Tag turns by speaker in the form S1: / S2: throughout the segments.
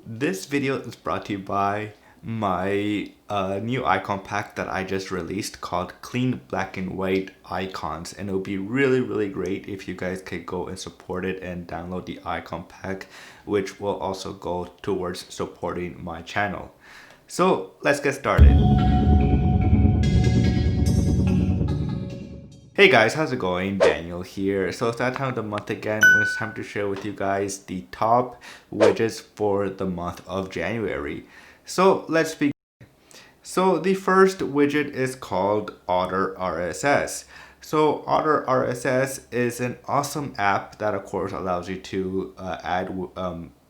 S1: This video is brought to you by my new icon pack that I just released called Clean Black and White Icons, and it would be really great if you guys could go and support it and download the icon pack, which will also go towards supporting my channel. So let's get started. Hey guys, how's it going? Daniel here. So it's that time of the month again when it's time to share with you guys the top widgets for the month of January. So let's begin. So the first widget is called Otter Rss. So Otter Rss is an awesome app that of course allows you to add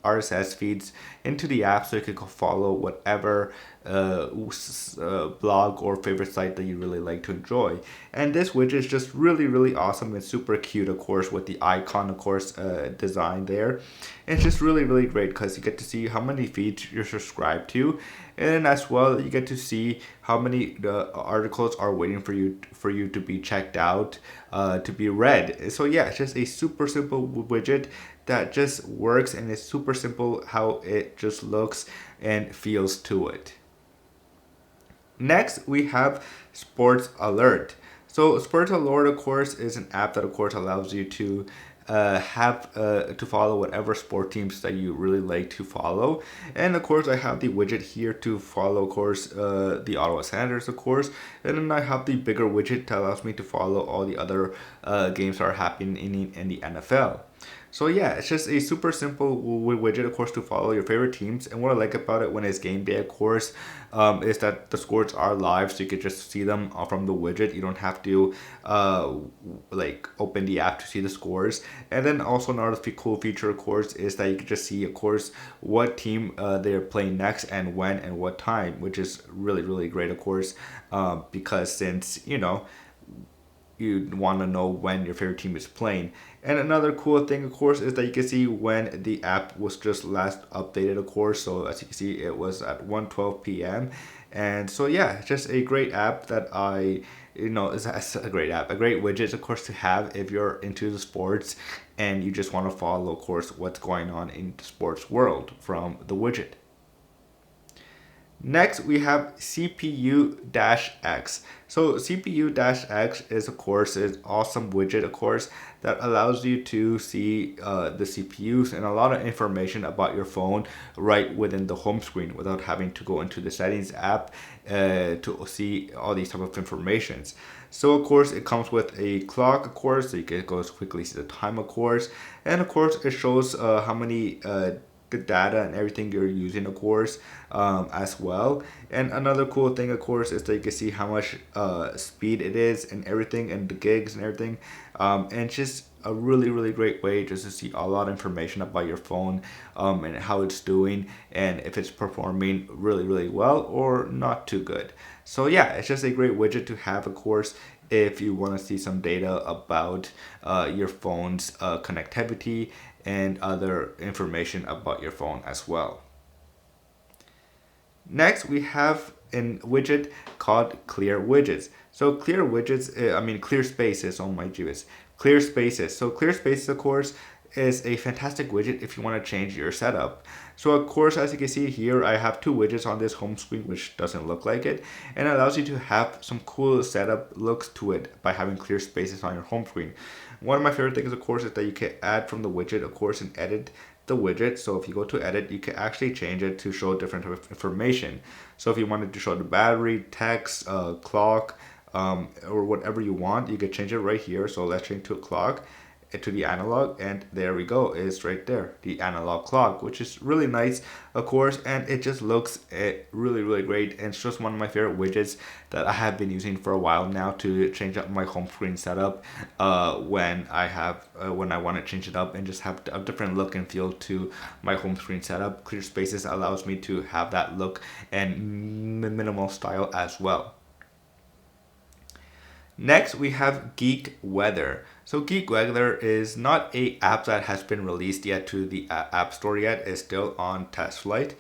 S1: RSS feeds into the app so you can go follow whatever blog or favorite site that you really like to enjoy. And this widget is just really awesome and super cute, of course, with the icon, of course, design there. And it's just really great because you get to see how many feeds you're subscribed to, and as well you get to see how many articles are waiting for you to be checked out, to be read. So yeah, it's just a super simple widget that just works, and it's super simple how it just looks and feels to it. Next, we have Sports Alert. So Sports Alert, of course, is an app that, of course, allows you to to follow whatever sport teams that you really like to follow. And of course, I have the widget here to follow, of course, the Ottawa Senators, of course. And then I have the bigger widget that allows me to follow all the other games that are happening in the NFL. So yeah, it's just a super simple widget, of course, to follow your favorite teams. And what I like about it when it's game day, of course, is that the scores are live, so you can just see them from the widget. You don't have to like open the app to see the scores. And then also another cool feature, of course, is that you can just see, of course, what team they're playing next and when and what time, which is really great, of course, because since you want to know when your favorite team is playing. And another cool thing, of course, is that you can see when the app was just last updated, of course. So as you can see, it was at 1:12 p.m. And so yeah, just a great app that it's a great app, a great widget, of course, to have if you're into the sports and you just want to follow, of course, what's going on in the sports world from the widget. Next, we have CPU-X. So CPU-X is, of course, an awesome widget, of course, that allows you to see the CPUs and a lot of information about your phone right within the home screen without having to go into the settings app to see all these type of informations. So of course it comes with a clock, of course, so you can go quickly see the time, of course, and of course it shows how many the data and everything you're using, of course, as well. And another cool thing, of course, is that you can see how much speed it is and everything, and the gigs and everything. And just a really great way just to see a lot of information about your phone, and how it's doing and if it's performing really well or not too good. So yeah, it's just a great widget to have, of course, if you want to see some data about your phone's connectivity and other information about your phone as well. Next, we have a widget called Clear Widgets. So Clear Widgets, Clear Spaces, oh my goodness, Clear Spaces. So Clear Spaces, of course, is a fantastic widget if you want to change your setup. So of course, as you can see here, I have two widgets on this home screen, which doesn't look like it, and it allows you to have some cool setup looks to it by having clear spaces on your home screen. One of my favorite things, of course, is that you can add from the widget, of course, and edit the widget. So if you go to edit, you can actually change it to show different type of information. So if you wanted to show the battery, text, clock, or whatever you want, you can change it right here. So let's change to a clock, to the analog, and there we go, it's right there, the analog clock, which is really nice, of course, and it just looks really great. And it's just one of my favorite widgets that I have been using for a while now to change up my home screen setup when I want to change it up and just have a different look and feel to my home screen setup. Clear Spaces allows me to have that look and minimal style as well. Next, we have Geek Weather. So Geek Weather is not a app that has been released yet to the App Store yet. It's still on test flight.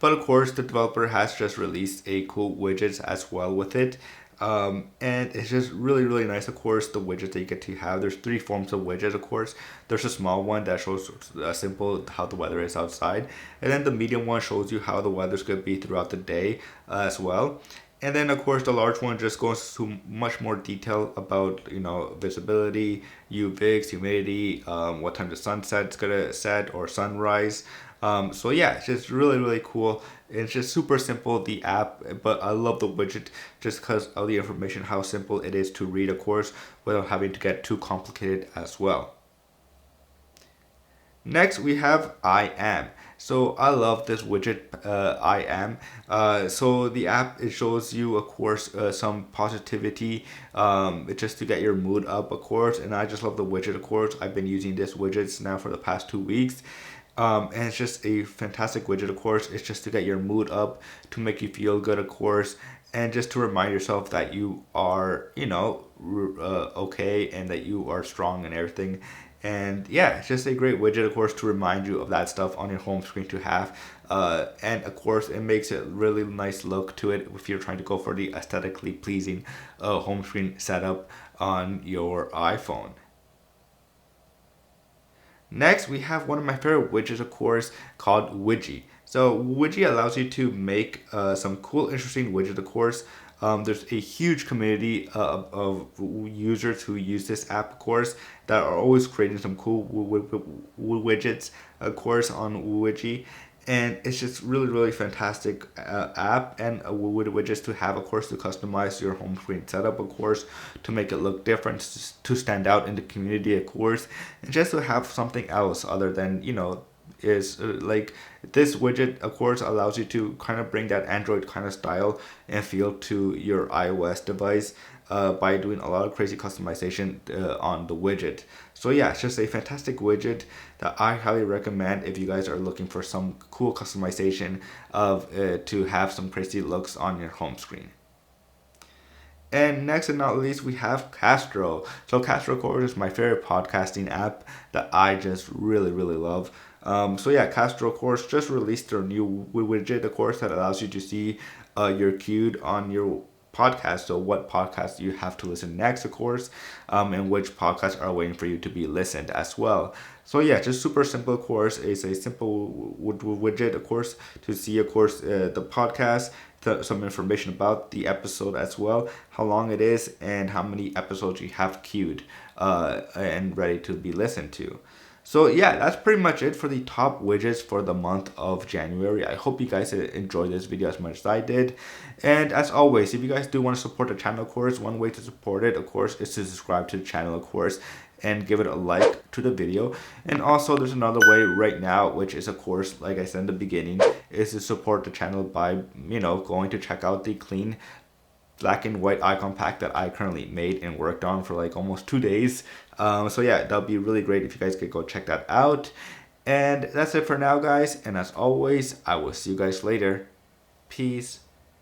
S1: But of course, the developer has just released a cool widgets as well with it. And it's just really nice. Of course, the widgets that you get to have, there's three forms of widgets. Of course, there's a small one that shows simple how the weather is outside, and then the medium one shows you how the weather's going to be throughout the day as well. And then of course the large one just goes to much more detail about, you know, visibility, UVIX, humidity, what time the sunset's gonna set or sunrise. So yeah, it's just really cool. It's just super simple, the app, but I love the widget just because of the information, how simple it is to read, of course, without having to get too complicated as well. Next, we have I Am. So I love this widget, I Am. So the app, it shows you, of course, some positivity, just to get your mood up, of course. And I just love the widget, of course. I've been using this widgets now for the past 2 weeks. And it's just a fantastic widget, of course. It's just to get your mood up, to make you feel good, of course, and just to remind yourself that you are, you know, okay, and that you are strong and everything. And yeah, it's just a great widget, of course, to remind you of that stuff on your home screen to have. And of course, it makes it really nice look to it if you're trying to go for the aesthetically pleasing home screen setup on your iPhone. Next, we have one of my favorite widgets, of course, called Widget. So Widget allows you to make some cool, interesting widgets, of course. There's a huge community of users who use this app, of course, that are always creating some cool widgets, of course, on Widget. And it's just really fantastic app and with widgets to have, of course, to customize your home screen setup, of course, to make it look different, to stand out in the community, of course, and just to have something else other than, you know, is like this widget, of course, allows you to kind of bring that Android kind of style and feel to your iOS device by doing a lot of crazy customization on the widget. So yeah, it's just a fantastic widget that I highly recommend if you guys are looking for some cool customization of to have some crazy looks on your home screen. And next and not least, we have Castro. So Castro, of course, is my favorite podcasting app that I just really love. So yeah, Castro, of course, just released their new widget, of course, that allows you to see your queued on your podcast. So what podcasts you have to listen next, of course, and which podcasts are waiting for you to be listened as well. So yeah, just super simple, of course. It's a simple widget, of course, to see, of course, the podcast, some information about the episode as well, how long it is, and how many episodes you have queued and ready to be listened to. So yeah, that's pretty much it for the top widgets for the month of January. I hope you guys enjoyed this video as much as I did. And as always, if you guys do want to support the channel, of course, one way to support it, of course, is to subscribe to the channel, of course, and give it a like to the video. And also there's another way right now, which is, of course, like I said in the beginning, is to support the channel by, you know, going to check out the clean black and white icon pack that I currently made and worked on for like almost 2 days. So yeah, that'll be really great if you guys could go check that out. And that's it for now, guys. And as always, I will see you guys later. Peace.